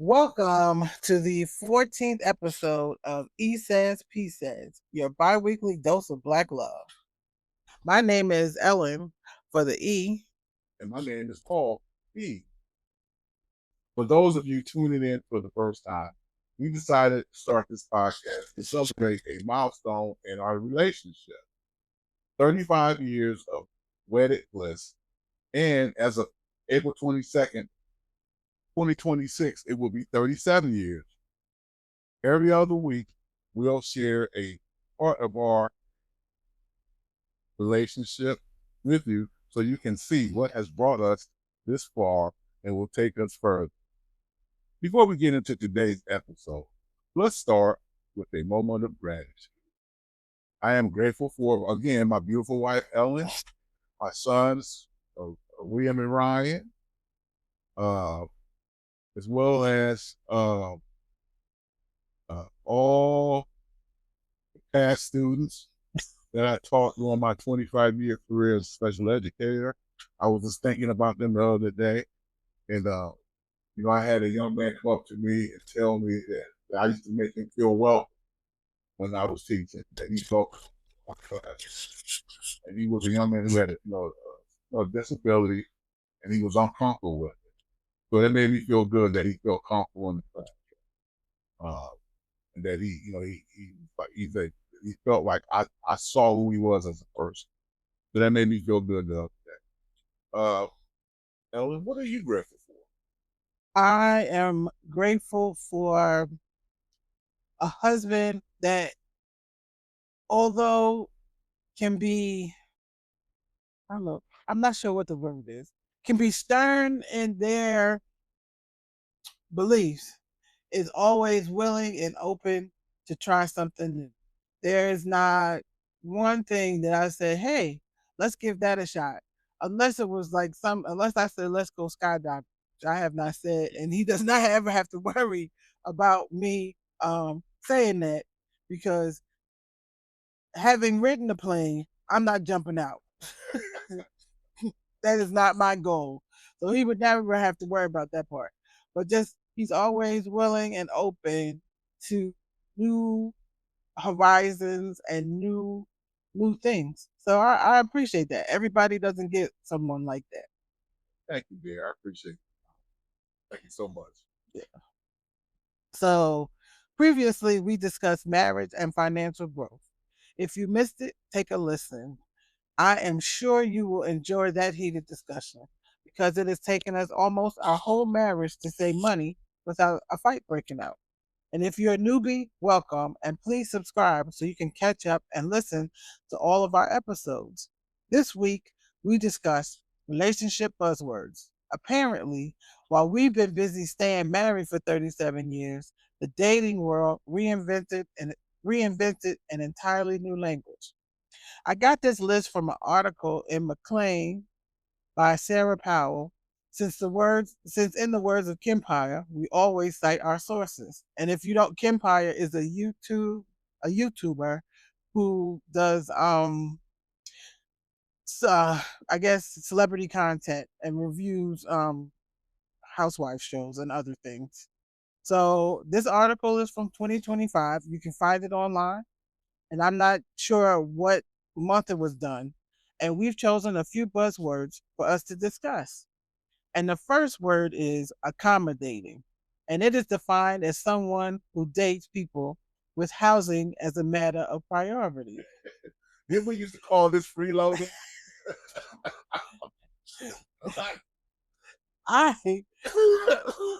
Welcome to the 14th episode of Esays, Psays, your biweekly dose of black love. My name is Ellyn for the E. And my name is Paul B. For those of you tuning in for the first time, we decided to start this podcast to celebrate a milestone in our relationship. 35 years of wedded bliss. And as of April 22nd, 2026, it will be 37 years. Every other week, we'll share a part of our relationship with you so you can see what has brought us this far and will take us further. Before we get into today's episode, let's start with a moment of gratitude. I am grateful for, again, my beautiful wife, Ellyn, my sons, William and Ryan, as well as all past students that I taught during my 25-year career as a special educator. I was just thinking about them the other day, and I had a young man come up to me and tell me that I used to make him feel welcome when I was teaching. That he felt, and he was a young man who had a disability, and he was uncomfortable with it. So that made me feel good that he felt comfortable in the class, and that he felt like I saw who he was as a person. So that made me feel good the other day. Ellyn, what are you grateful for? I am grateful for a husband that, although can be, I'm not sure what the word is, can be stern in their beliefs, is always willing and open to try something new. There is not one thing that I said, hey, let's give that a shot. Unless it was like unless I said, let's go skydiving, which I have not said. And he does not ever have to worry about me saying that, because having ridden the plane, I'm not jumping out. That is not my goal. So he would never have to worry about that part. But just, he's always willing and open to new horizons and new things. So I appreciate that. Everybody doesn't get someone like that. Thank you, dear. I appreciate it. Thank you so much. Yeah. So previously we discussed marriage and financial growth. If you missed it, take a listen. I am sure you will enjoy that heated discussion, because it has taken us almost our whole marriage to save money without a fight breaking out. And if you're a newbie, welcome, and please subscribe so you can catch up and listen to all of our episodes. This week, we discussed relationship buzzwords. Apparently, while we've been busy staying married for 37 years, the dating world reinvented an entirely new language. I got this list from an article in McLean by Sarah Powell. Since in the words of Kempire, we always cite our sources. And if you don't, Kempire is a YouTuber who does I guess celebrity content and reviews housewife shows and other things. So this article is from 2025. You can find it online, and I'm not sure what month it was done. And we've chosen a few buzzwords for us to discuss. And the first word is accommodating. And it is defined as someone who dates people with housing as a matter of priority. Didn't we used to call this freeloading? I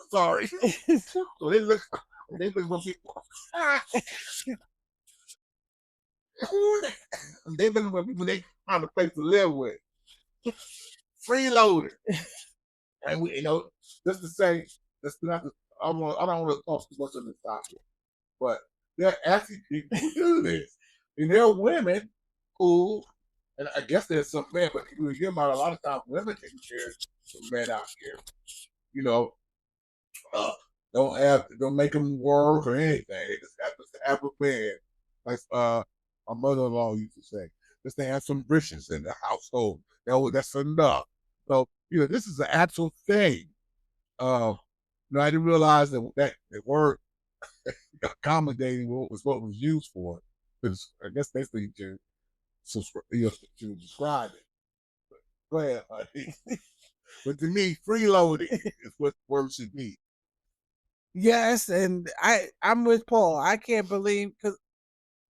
sorry. So they look when people they look when people they find a place to live with. Freeloader. And we just to say, that's not I don't want to talk too much on this topic. But there are actually people who do this. And there are women who, and I guess there's some men, but you hear about a lot of times women taking care of some men out here. Don't make them work or anything. They just have a man. Like my mother-in-law used to say, just to have some britches in the household. That's enough. So, this is an actual thing. No, I didn't realize that word accommodating was what was used for. Because I guess basically to describe it. Go ahead, honey. But to me, freeloading is what words should be. Yes, and I'm with Paul. I can't believe because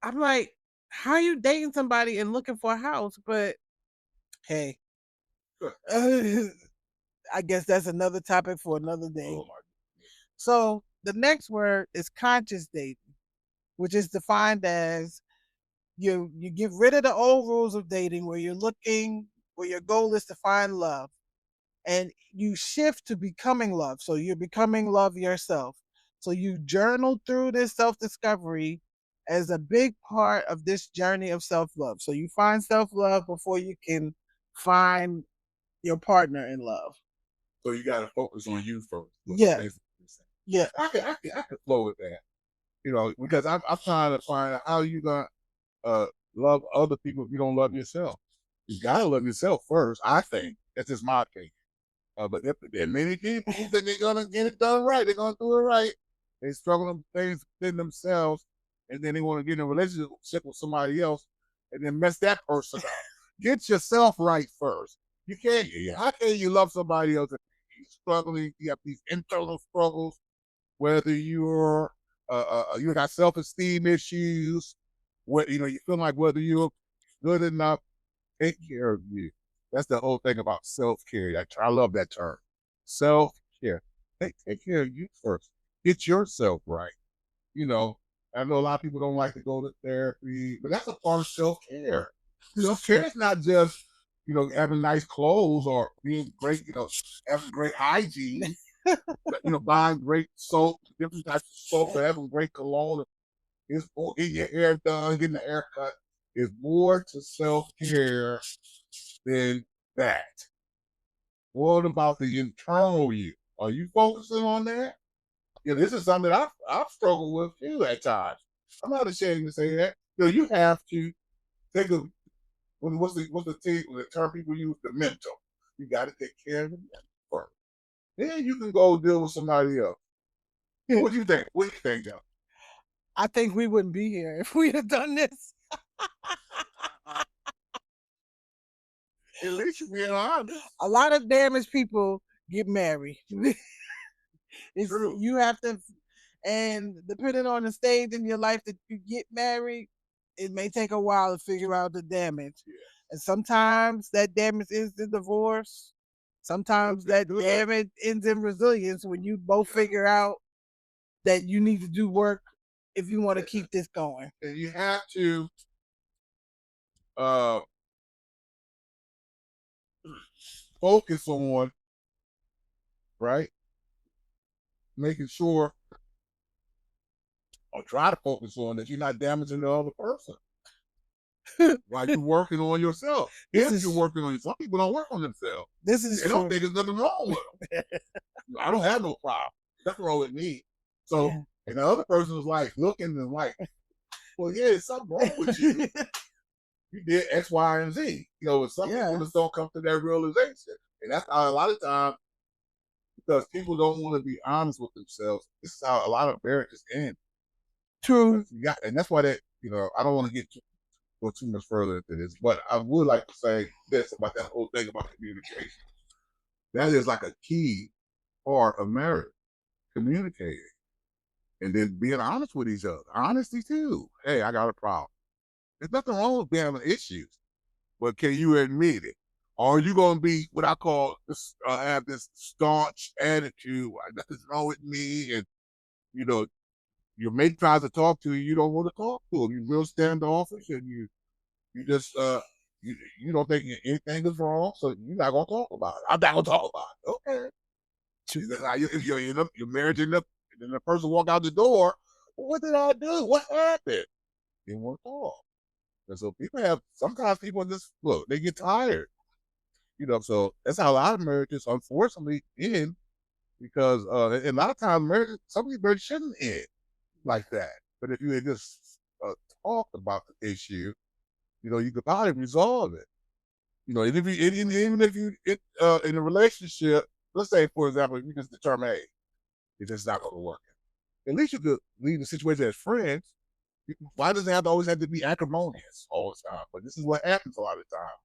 I'm like, how are you dating somebody and looking for a house? But hey, I guess that's another topic for another day. Oh my. So the next word is conscious dating, which is defined as you get rid of the old rules of dating where your goal is to find love, and you shift to becoming love. So you're becoming love yourself. So you journal through this self discovery as a big part of this journey of self love. So you find self love before you can find your partner in love. So you got to focus on you first. Yeah. Yeah. I could flow with that. Because I'm trying to find out how you gonna love other people if you don't love yourself. You gotta love yourself first. I think that's just my opinion. But there are many people who think they're gonna get it done right. They're gonna do it right. They struggle with things within themselves, and then they want to get in a relationship with somebody else, and then mess that person up. Get yourself right first. You can't. How can you love somebody else if you're struggling? You have these internal struggles. Whether you got self-esteem issues, what you feel like whether you're good enough, take care of you. That's the whole thing about self-care. I love that term. Self-care. Take care of you first. Get yourself right. You know, I know a lot of people don't like to go to therapy, but that's a part of self-care. Self-care is not just, having nice clothes or being great, having great hygiene, but, buying great soap, different types of soap, or having great cologne. It's getting your hair done, getting a haircut is more to self-care than that. What about the internal you? Are you focusing on that? Yeah, this is something that I've struggled with too at times. I'm not ashamed to say that. You have to take a what's the term people use, the mental. You got to take care of the mental first. Then you can go deal with somebody else. What do you think? What do you think, though? I think we wouldn't be here if we had done this. At least you're being honest. A lot of damaged people get married. True. You have to, and depending on the stage in your life that you get married, it may take a while to figure out the damage. Yeah. And sometimes that damage is the divorce. Sometimes that damage ends in resilience when you both figure out that you need to do work if you want to keep this going. And you have to uh, focus on, right, making sure or try to focus on that you're not damaging the other person while you're working on yourself. You're working on yourself. Some people don't work on themselves. This is They don't think there's nothing wrong with them. I don't have no problem. Nothing wrong with me. So, Yeah. and the other person is like looking and like, well, yeah, there's something wrong with you. You did X, Y, and Z. Some people just don't come to that realization. And that's how a lot of times, because people don't want to be honest with themselves, this is how a lot of marriages end. True. And that's why I don't want to go too much further into this, but I would like to say this about that whole thing about communication. That is like a key part of marriage, communicating. And then being honest with each other. Honesty too. Hey, I got a problem. There's nothing wrong with having issues, but can you admit it? Or are you going to be what I call have this staunch attitude? Nothing's wrong with me, and your mate tries to talk to you, you don't want to talk to him. You're real standoffish, and you just you don't think anything is wrong, so you're not gonna talk about it. I'm not gonna talk about it. Okay. If you're in your marriage and then the person walk out the door, well, what did I do? What happened? They won't talk. And so sometimes people just look, they get tired. So that's how a lot of marriages unfortunately end because and a lot of times some of these marriages shouldn't end like that. But if you had just talked about the issue, you could probably resolve it. Even if you in a relationship, let's say for example, you just determine, hey, It's just not going to work. At least you could leave the situation as friends. Why does it have to always have to be acrimonious all the time? But this is what happens a lot of the time.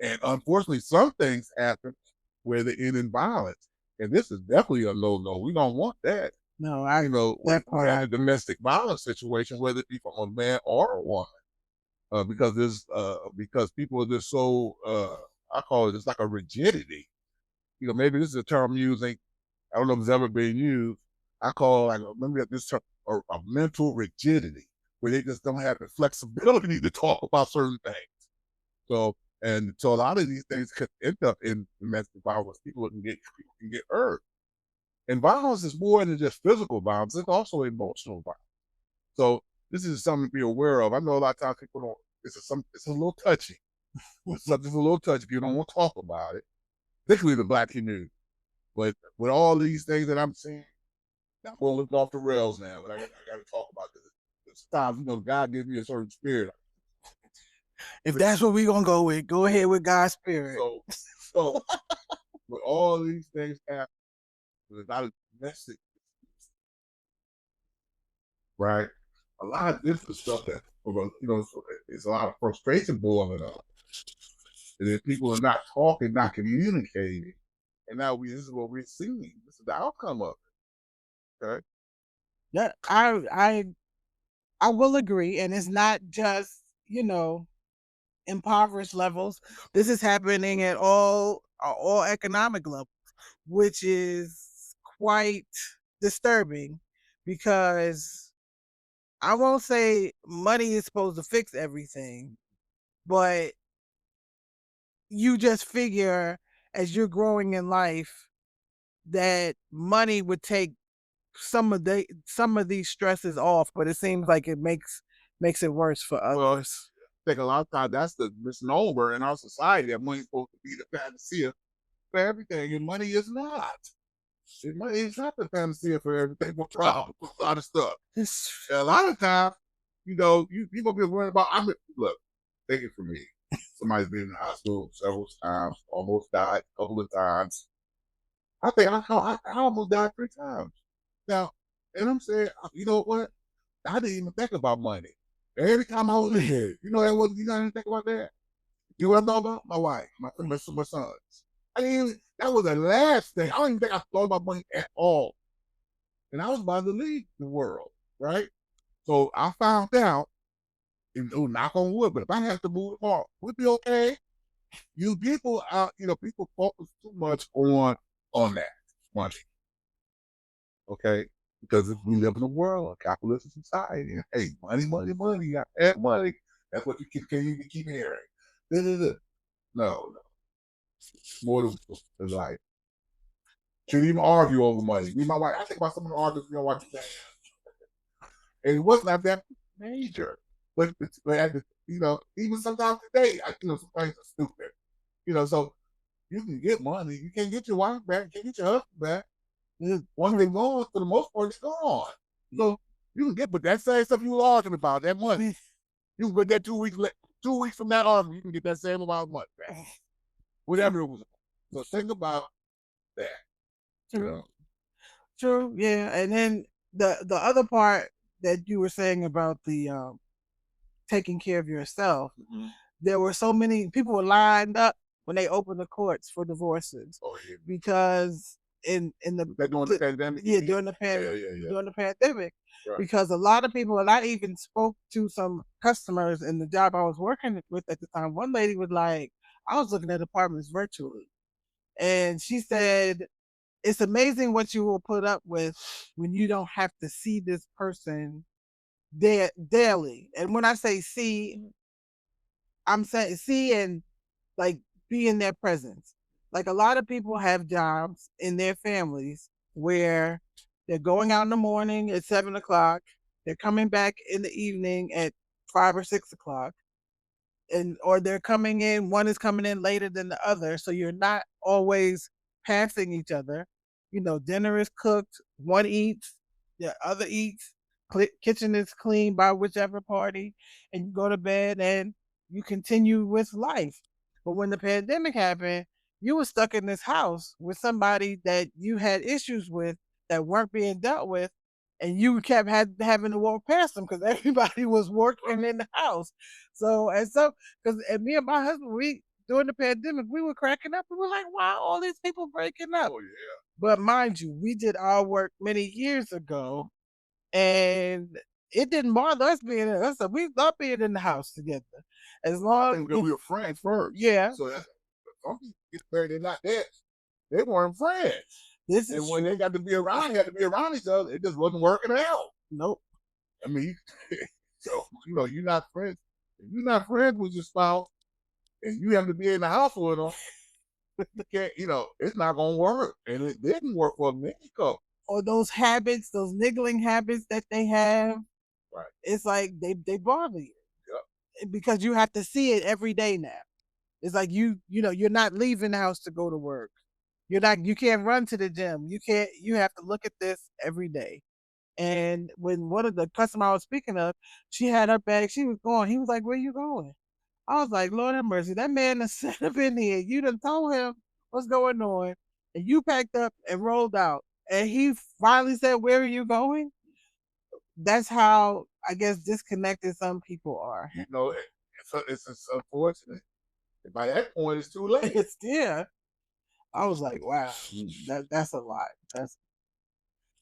And unfortunately, some things happen where they end in violence. And this is definitely a no-no. We don't want that. No, I When we're in a domestic violence situation, whether it be from a man or a woman, because people are just so I call it just like a rigidity. Maybe this is a term using. I don't know if it's ever been used. I call like maybe this term a mental rigidity, where they just don't have the flexibility to talk about certain things. So a lot of these things could end up in domestic violence. People can get hurt. And violence is more than just physical violence; it's also emotional violence. So this is something to be aware of. I know a lot of times people don't. It's a little touchy. It's a little touchy. People don't want to talk about it, particularly the Black community. But with all these things that I'm seeing, I'm going to lift off the rails now. But I got to talk about this. Sometimes, God gives me a certain spirit. If that's what we're gonna go with, go ahead with God's spirit. So with all these things happening, there's a lot of domestic, right? A lot of different stuff that it's a lot of frustration boiling up. And if people are not talking, not communicating, and now this is what we're seeing. This is the outcome of it. Okay. Yeah, I will agree, and it's not just impoverished levels. This is happening at all economic levels, which is quite disturbing because I won't say money is supposed to fix everything, but you just figure as you're growing in life that money would take some of these stresses off, but it seems like it makes it worse for others. I think a lot of times that's the misnomer in our society that money's supposed to be the panacea for everything, and money is not. Money is not the panacea for everything. We're proud of a lot of stuff. A lot of times, people be worried about. Look, take it from me. Somebody's been in the hospital several times, almost died a couple of times. I think I almost died 3 times. Now, and I'm saying, you know what? I didn't even think about money. Every time I was in here, you didn't think about that. You know what I thought about? My wife, my sons. That was the last thing. I don't even think I thought about money at all. And I was about to leave the world, right? So I found out, knock on wood, but if I have to move tomorrow, we'll be okay. People focus too much on that money. Okay? Because we live in a world, a capitalist society. And, hey, money, you got to add money. That's what you keep hearing. No. More than life. Shouldn't even argue over money. Me and my wife, I think about some of the arguments we don't watch that. And it wasn't like that major. But even sometimes today, some things are stupid. So you can get money. You can't get your wife back. You can't get your husband back. Once they're gone, for the most part, it's gone. So you can but that same stuff you were arguing about, that money, you can put that 2 weeks from that argument, you can get that same amount of money back. Whatever it was. So think about that. True, yeah. And then the other part that you were saying about the taking care of yourself, there were so many people lined up when they opened the courts for divorces because during the pandemic. Yeah, during the pandemic. Right. Because a lot of people, and I even spoke to some customers in the job I was working with at the time. One lady was like, I was looking at apartments virtually, and she said, it's amazing what you will put up with when you don't have to see this person daily. And when I say see, I'm saying see and like be in their presence. Like a lot of people have jobs in their families where they're going out in the morning at 7:00, they're coming back in the evening at 5 or 6:00, or they're coming in, one is coming in later than the other. So you're not always passing each other. Dinner is cooked, one eats, the other eats, kitchen is clean by whichever party, and you go to bed and you continue with life. But when the pandemic happened, you were stuck in this house with somebody that you had issues with that weren't being dealt with, and you kept having to walk past them because everybody was working in the house. So because me and my husband, we during the pandemic, we were cracking up. We were like, "Why all these people breaking up?" Oh yeah. But mind you, we did our work many years ago, and it didn't bother us being in. Us, we love being in the house together, as long And we were friends first. yeah. So that's some people get married, they're not that. They weren't friends. This And is when they got to be around, had to be around each other, it just wasn't working out. nope. I mean, so you're not friends. If you're not friends with your spouse, and you have to be in the house with them, you can't. It's not gonna work, and it didn't work for many couples. Or those habits, those niggling habits that they have, Right. it's like they bother you. Yep. Because you have to see it every day now. It's like you're not leaving the house to go to work. You can't run to the gym. You have to look at this every day. And when one of the customer I was speaking of, she had her bag, she was going. He was like, "Where you going?" I was like, "Lord have mercy, that man done set up in here. You done told him what's going on, and you packed up and rolled out." And he finally said, "Where are you going?" That's how I guess disconnected some people are. It's unfortunate. By that point, it's too late. It's yeah. I was like, wow, that's a lot.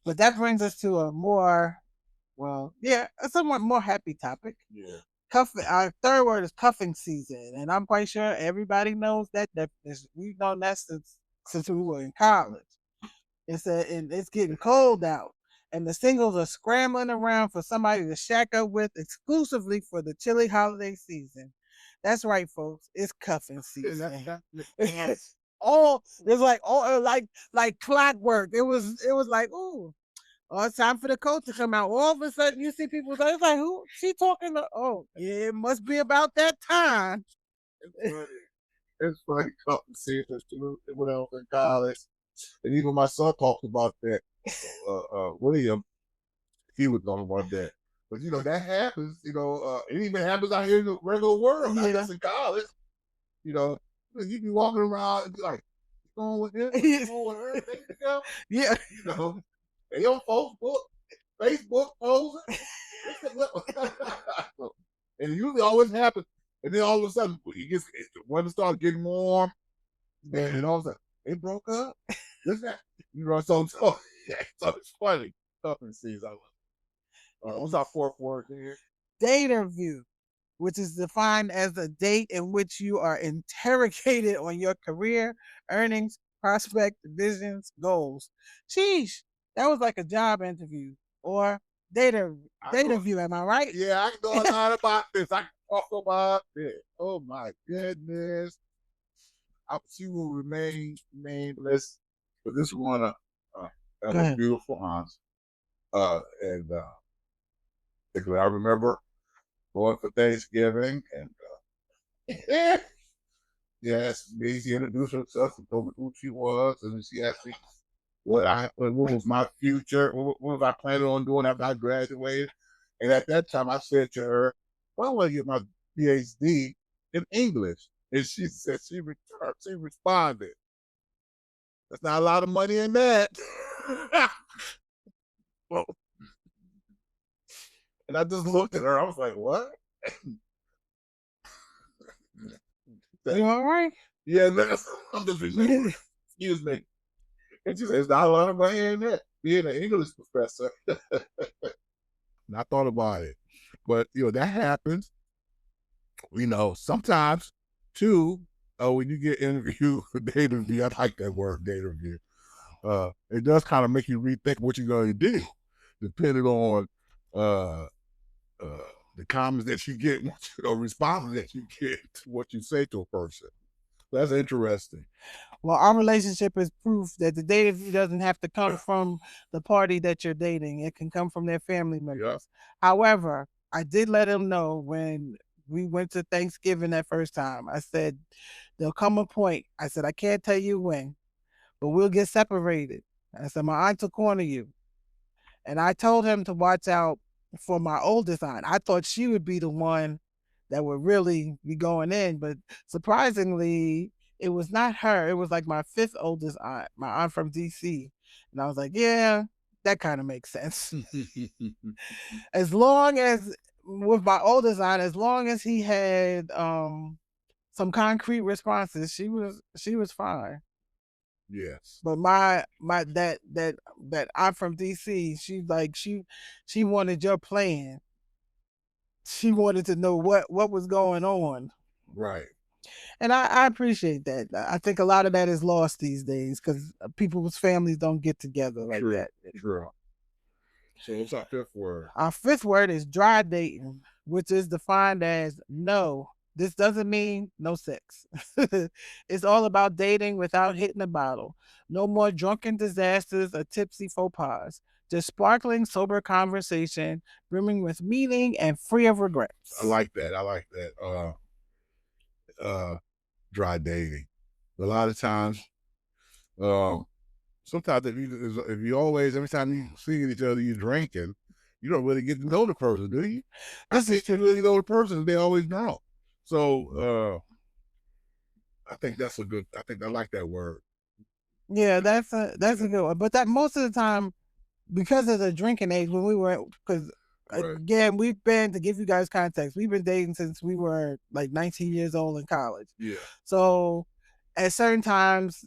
But that brings us to a more a somewhat more happy topic. Yeah. Our third word is cuffing season, and I'm quite sure everybody knows that definition. We've known that since we were in college. And it's getting cold out, and the singles are scrambling around for somebody to shack up with exclusively for the chilly holiday season. That's right, folks. It's cuffing season. All there's like clockwork. It was like, ooh, oh, it's time for the coat to come out. All of a sudden, you see people. It's like, who she talking to? Oh, yeah, it must be about that time. It's funny talking seasons too when I was in college, and even my son talked about that. William, he was on one that, but that happens. It even happens out here in the regular world. Not just in college. You be walking around and be like, "You going with him? You going with her?" Yeah. They on Facebook posing. And it usually always happens. And then all of a sudden, when it starts getting warm, and all of a sudden, they broke up. Just that, so it's funny. Talking seas, I love it. What's our fourth word here? Daterview, which is defined as a date in which you are interrogated on your career, earnings, prospect, visions, goals. Sheesh, that was like a job interview or Daterview. Am I right? Yeah, I know a lot about this. I can talk about this. Oh my goodness. She will remain nameless, but this one has a beautiful aunt. And I remember going for Thanksgiving, and yes, she introduced herself and told me who she was, and she asked me what was my future, what was I planning on doing after I graduated. And at that time, I said to her, "Well, I want to get my PhD in English." And she said she responded, "There's not a lot of money in that." Well, and I just looked at her. I was like, "What?" You all right? Yeah, I'm just remembering. Excuse me. And she said, "There's not a lot of money in that, being an English professor." And I thought about it. But, that happens. Sometimes, too, when you get interviewed for data review, I like that word, data review. It does kind of make you rethink what you're going to do, depending on the comments that you get, or responses that you get to what you say to a person. That's interesting. Well, our relationship is proof that the dating doesn't have to come from the party that you're dating. It can come from their family members. Yeah. However, I did let him know when we went to Thanksgiving that first time. I said, there'll come a point. I said, I can't tell you when, but we'll get separated. I said, my aunt will corner you. And I told him to watch out for my oldest aunt. I thought she would be the one that would really be going in, but surprisingly, it was not her. It was like my fifth oldest aunt, my aunt from DC. And I was like, yeah, that kind of makes sense. As long as with my oldest son, as long as he had some concrete responses, she was fine. Yes. But my that I'm from DC, she wanted your plan. She wanted to know what was going on. Right. And I appreciate that. I think a lot of that is lost these days because people's families don't get together like True. that. True. So what's our fifth word? Our fifth word is dry dating, which is defined as no. This doesn't mean no sex. It's all about dating without hitting a bottle. No more drunken disasters or tipsy faux pas. Just sparkling, sober conversation, brimming with meaning and free of regrets. I like that. I like that. Dry dating. A lot of times, sometimes if you always every time you see each other, you drinking, you don't really get to know the person, do you? This is You really know the person. They always drunk. So I think that's a good. I think I like that word. Yeah, that's a good one. But that most of the time, because of the drinking age, when we were because Right. again, we've been to give you guys context. We've been dating since we were like 19 years old in college. Yeah. So at certain times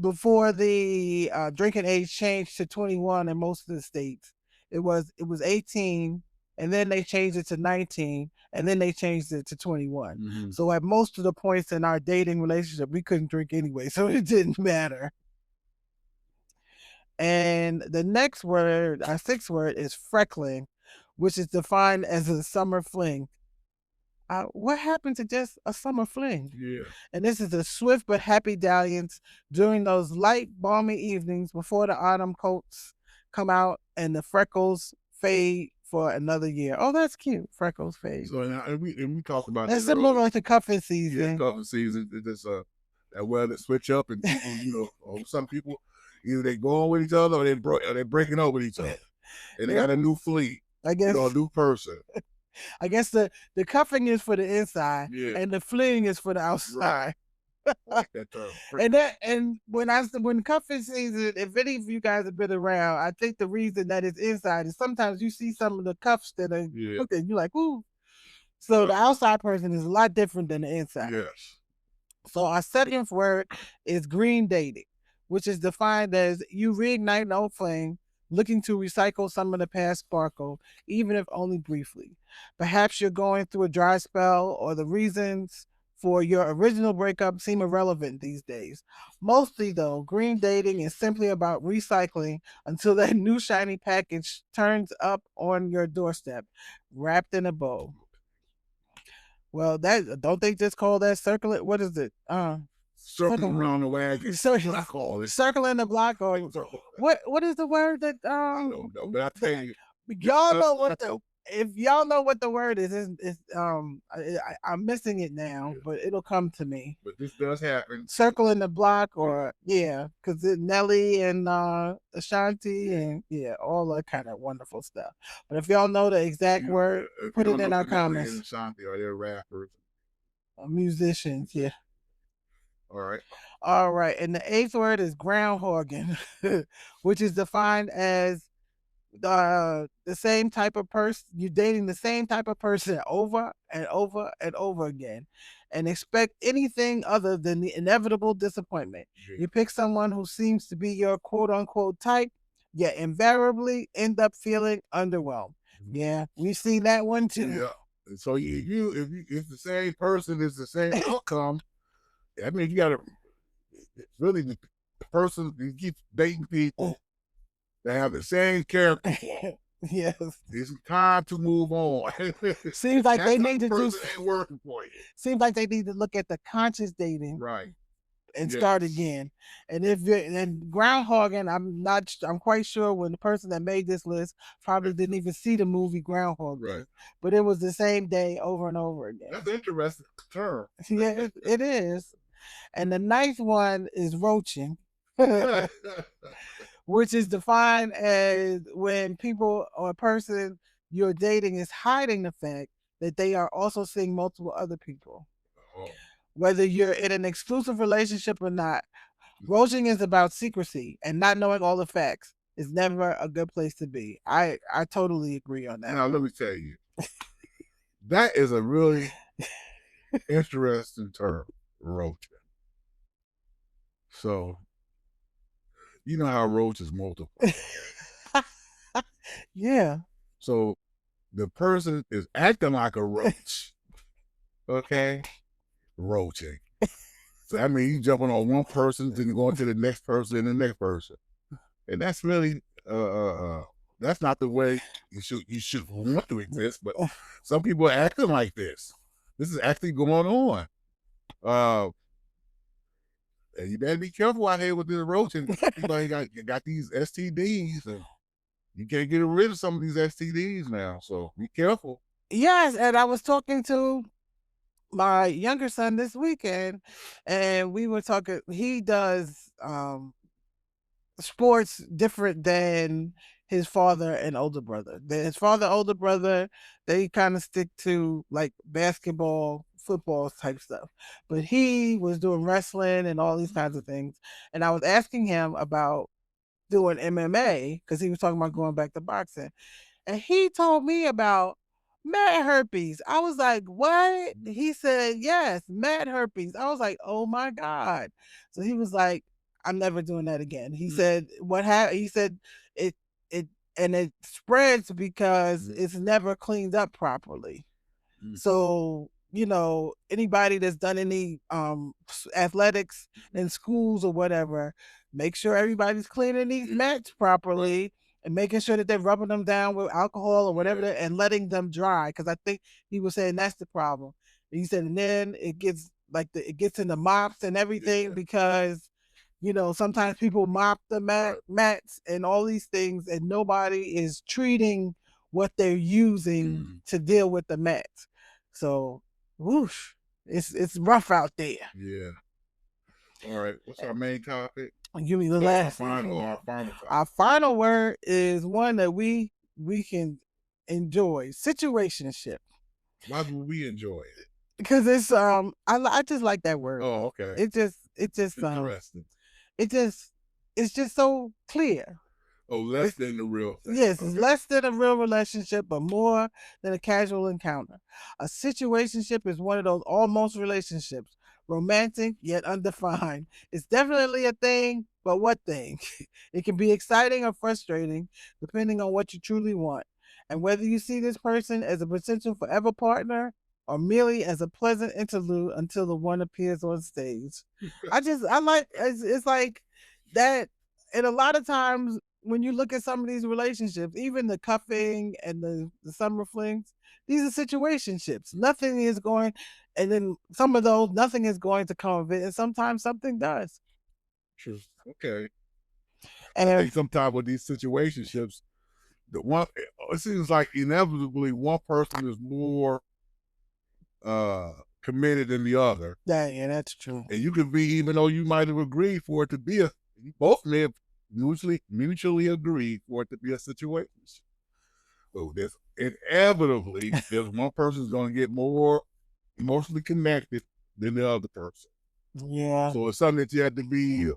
before the drinking age changed to 21 in most of the states, it was 18, and then they changed it to 19, and then they changed it to 21. Mhm. So at most of the points in our dating relationship, we couldn't drink anyway, so it didn't matter. And the next word, our sixth word, is freckling, which is defined as a summer fling. What happened to just a summer fling? Yeah. And this is a swift but happy dalliance during those light, balmy evenings before the autumn coats come out and the freckles fade for another year. Oh, that's cute. Freckles fade. So and we talked about That's that similar earlier. like the cuffing Yeah, season. cuffing season. It's that weather switch up, and people, some people either they go on with each other or they're breaking up with each other, and they got a new fleet, I guess. a new person. I guess the cuffing is for the inside, Yeah. and the fling is for the outside. Like that term. And when cuffing season, if any of you guys have been around, I think the reason that it's inside is sometimes you see some of the cuffs that are cooking, you're like, ooh. So the outside person is a lot different than the inside. Yes. So our seventh word is green dating, which is defined as you reignite an old flame, looking to recycle some of the past sparkle, even if only briefly. Perhaps you're going through a dry spell, or the reasons for your original breakup seem irrelevant these days. Mostly, though, green dating is simply about recycling until that new shiny package turns up on your doorstep, wrapped in a bow. Well, that don't they just call that circling? What is it? Circling around the wagon. I call it Circling the block, or what is the word that I don't know, but I tell you, y'all know what the if y'all know what the word is, I'm missing it now, but it'll come to me. But this does happen. Circling the block, or because Nelly and Ashanti and all that kind of wonderful stuff. But if y'all know the exact word, put it in our comments. Nelly and Ashanti are they rappers? Musicians, yeah. All right. All right. And the eighth word is groundhogging, which is defined as the same type of person. You're dating the same type of person over and over and over again, and expect anything other than the inevitable disappointment. Yeah. You pick someone who seems to be your quote unquote type, yet invariably end up feeling underwhelmed. Yeah, we've seen that one too. Yeah. So if the same person is the same outcome, I mean, you gotta really the person you keep dating people that have the same character. Yes, it's time to move on. Seems like they need to do. Ain't working for you. Seems like they need to look at the conscious dating, right, and start again. And if you're and groundhogging, I'm quite sure when the person that made this list probably didn't even see the movie Groundhog Day, but it was the same day over and over again. That's an interesting term. Yeah, it is. And the ninth one is roaching, which is defined as when people or a person you're dating is hiding the fact that they are also seeing multiple other people. Oh. Whether you're in an exclusive relationship or not, roaching is about secrecy and not knowing all the facts. is never a good place to be. I totally agree on that. Now, let me tell you, that is a really interesting term, roaching. So, you know how roaches multiply. Yeah. So, the person is acting like a roach. Okay? Roaching. So, I mean, you jumping on one person, then going to the next person and the next person. And that's really, that's not the way you should want to exist, but some people are acting like this. This is actually going on. And you better be careful out here with this roaching. People got these STDs, and you can't get rid of some of these STDs now. So be careful. Yes, and I was talking to my younger son this weekend, and we were talking. He does sports different than his father and older brother. His father, older brother, they kind of stick to like basketball, football type stuff. But he was doing wrestling and all these kinds of things. And I was asking him about doing MMA because he was talking about going back to boxing. And he told me about mad herpes. I was like, what? He said, yes, mad herpes. I was like, oh my God. So he was like, I'm never doing that again. He said, what happened? He said, it, it, and it spreads because it's never cleaned up properly. So, you know, anybody that's done any athletics in schools or whatever, make sure everybody's cleaning these mats properly and making sure that they're rubbing them down with alcohol or whatever and letting them dry. Because I think he was saying that's the problem. He said, and then it gets like it gets in the mops and everything because you know sometimes people mop the mats and all these things and nobody is treating what they're using to deal with the mats. So, whoosh, it's rough out there. Yeah. All right. What's our main topic? Give me the last. Our final topic. Our final word is one that we can enjoy. Situationship. Why do we enjoy it? Because it's I just like that word. Oh, okay. It just interesting. It's just so clear. Oh, less than the real thing. Yes, it's less than a real relationship, but more than a casual encounter. A situationship is one of those almost relationships, romantic yet undefined. It's definitely a thing, but what thing? It can be exciting or frustrating, depending on what you truly want, and whether you see this person as a potential forever partner or merely as a pleasant interlude until the one appears on stage. I like it's like that, and a lot of times when you look at some of these relationships, even the cuffing and the summer flings, these are situationships. Nothing is going, and then some of those, nothing is going to come of it, and sometimes something does. True. Okay. And I think sometimes with these situationships, it seems like inevitably one person is more committed than the other. Yeah, that's true. And you could be, even though you might have agreed for it to be you both may have mutually agreed for it to be a situation. So there's inevitably there's one person's going to get more emotionally connected than the other person. Yeah. So it's something that you have to be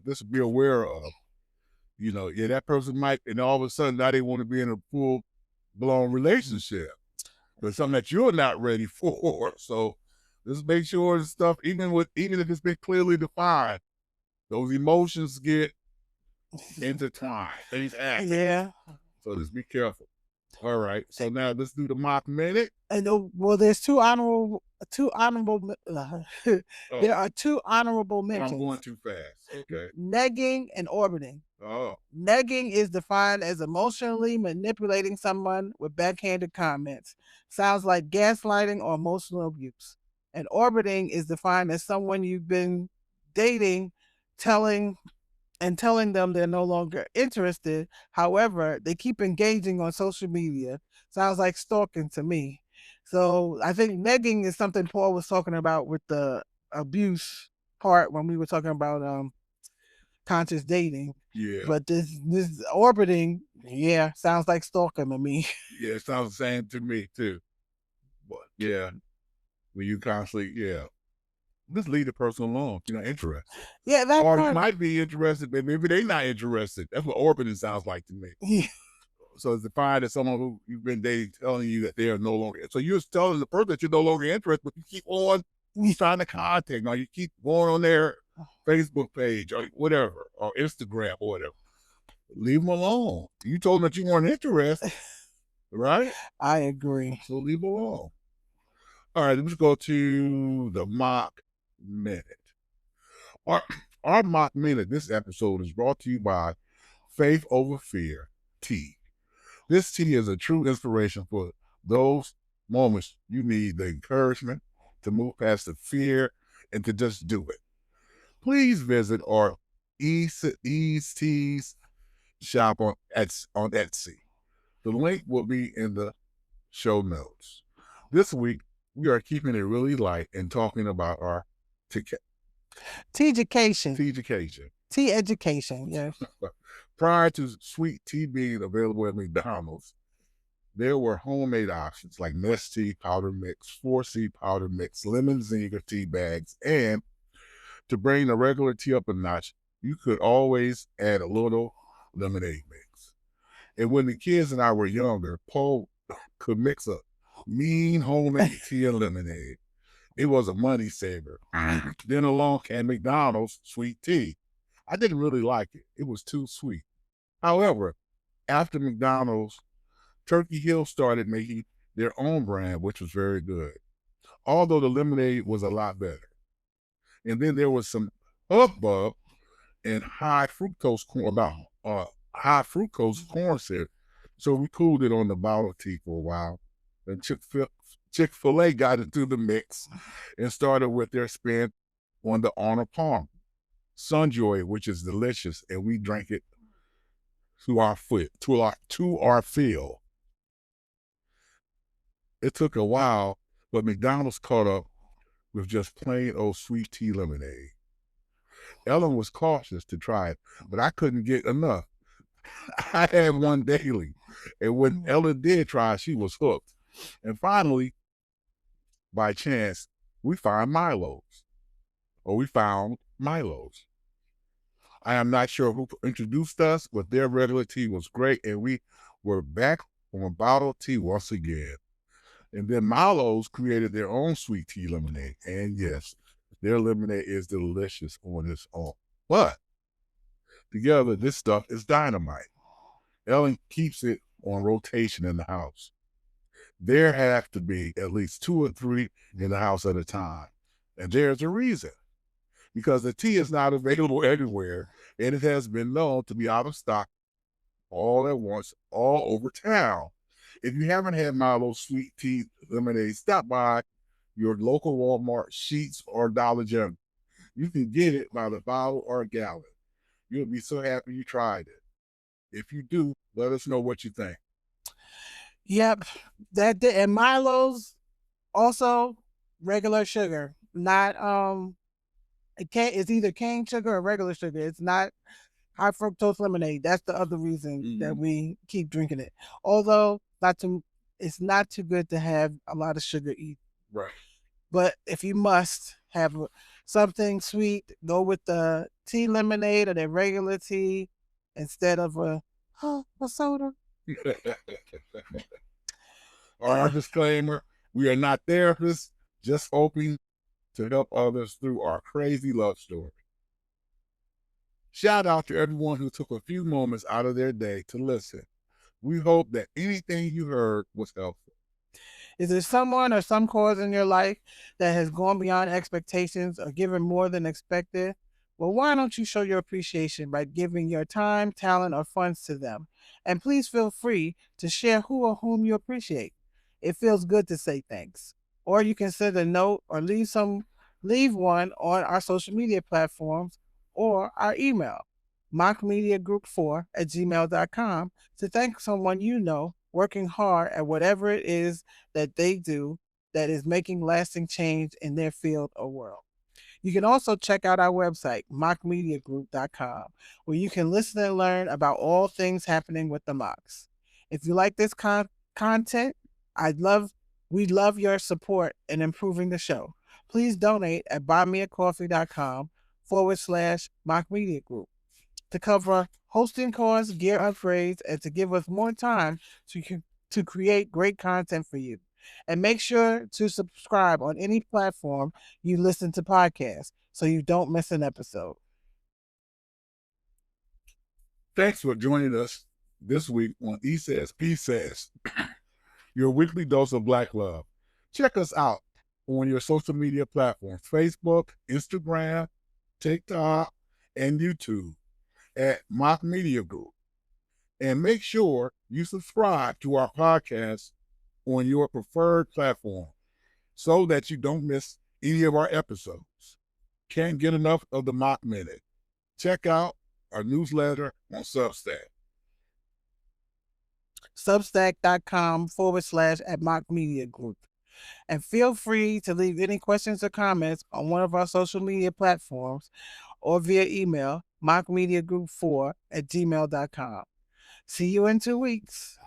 just be aware of. You know, yeah, that person might, and all of a sudden now they want to be in a full blown relationship. But something that you're not ready for. So just make sure stuff, even if it's been clearly defined, those emotions get intertwined. Things happen. Yeah. So just be careful. All right. So now let's do the mock minute. And well, there's two honorable. There are two honorable mentions. I'm going too fast. Okay. Negging and orbiting. Oh. Negging is defined as emotionally manipulating someone with backhanded comments. Sounds like gaslighting or emotional abuse. And orbiting is defined as someone you've been dating, telling them they're no longer interested. However, they keep engaging on social media. Sounds like stalking to me. So I think negging is something Paul was talking about with the abuse part when we were talking about conscious dating. Yeah. But this orbiting, yeah, sounds like stalking to me. Yeah, it sounds the same to me too. But yeah, when you constantly, yeah. just leave the person alone if you're not interested. Yeah, that Or you part. might be interested, but maybe they're not interested. That's what orbiting sounds like to me. Yeah. So it's defined as someone who you've been dating telling you that they are no longer. So you're telling the person that you're no longer interested, but you keep on trying to contact. Now you keep going on their Facebook page or whatever, or Instagram or whatever. Leave them alone. You told them that you weren't interested, right? I agree. So leave them alone. All right, let's go to the mock minute. Our mock minute this episode is brought to you by Faith Over Fear Tea. This tea is a true inspiration for those moments you need the encouragement to move past the fear and to just do it. Please visit our Ease Teas shop on Etsy. The link will be in the show notes. This week, we are keeping it really light and talking about our Tea-education. tea education, yes. Prior to sweet tea being available at McDonald's, there were homemade options like Nestea powder mix, 4C powder mix, lemon zinger tea bags, and to bring the regular tea up a notch, you could always add a little lemonade mix. And when the kids and I were younger, Paul could mix a mean homemade tea and lemonade. It was a money saver. Then along came McDonald's sweet tea. I didn't really like it. It was too sweet. However, after McDonald's, Turkey Hill started making their own brand, which was very good, although the lemonade was a lot better. And then there was some hubbub and high fructose corn syrup. So we cooled it on the bottled tea for a while. And Chick-fil-A got into the mix and started with their spin on the Arnold Palmer Sunjoy, which is delicious, and we drank it to our fill. It took a while, but McDonald's caught up with just plain old sweet tea lemonade. Ellyn was cautious to try it, but I couldn't get enough. I had one daily, and when Ellyn did try, she was hooked. And finally, by chance, we found Milo's. I am not sure who introduced us, but their regular tea was great, and we were back on bottled tea once again. And then Milo's created their own sweet tea lemonade, and yes, their lemonade is delicious on its own. But together, this stuff is dynamite. Ellyn keeps it on rotation in the house. There have to be at least 2 or 3 in the house at a time. And there's a reason. Because the tea is not available everywhere, and it has been known to be out of stock all at once, all over town. If you haven't had Milo's sweet tea lemonade, stop by your local Walmart, Sheetz, or Dollar General. You can get it by the bottle or a gallon. You'll be so happy you tried it. If you do, let us know what you think. Yep, and Milo's also regular sugar, not it's either cane sugar or regular sugar. It's not high fructose lemonade. That's the other reason that we keep drinking it. Although it's not too good to have a lot of sugar either. Right. But if you must have something sweet, go with the tea lemonade or the regular tea instead of a soda. Our disclaimer, we are not therapists, just hoping to help others through our crazy love story. Shout out to everyone who took a few moments out of their day to listen. We hope that anything you heard was helpful. Is there someone or some cause in your life that has gone beyond expectations or given more than expected? Well, why don't you show your appreciation by giving your time, talent, or funds to them? And please feel free to share who or whom you appreciate. It feels good to say thanks. Or you can send a note or leave one on our social media platforms or our email, mockmediagroup4@gmail.com, to thank someone you know working hard at whatever it is that they do that is making lasting change in their field or world. You can also check out our website, mockmediagroup.com, where you can listen and learn about all things happening with the Mocks. If you like this content, we'd love your support in improving the show. please donate at buymeacoffee.com/Mock Media Group to cover hosting costs, gear upgrades, and to give us more time to create great content for you. And make sure to subscribe on any platform you listen to podcasts so you don't miss an episode. Thanks for joining us this week on Esays, Psays, your weekly dose of Black love. Check us out on your social media platforms, Facebook, Instagram, TikTok, and YouTube at Mock Media Group. And make sure you subscribe to our podcast on your preferred platform so that you don't miss any of our episodes. Can't get enough of the Mock Minute. Check out our newsletter on Substack. Substack.com/@Mock Media Group. And feel free to leave any questions or comments on one of our social media platforms or via email, mockmediagroup4@gmail.com. See you in 2 weeks.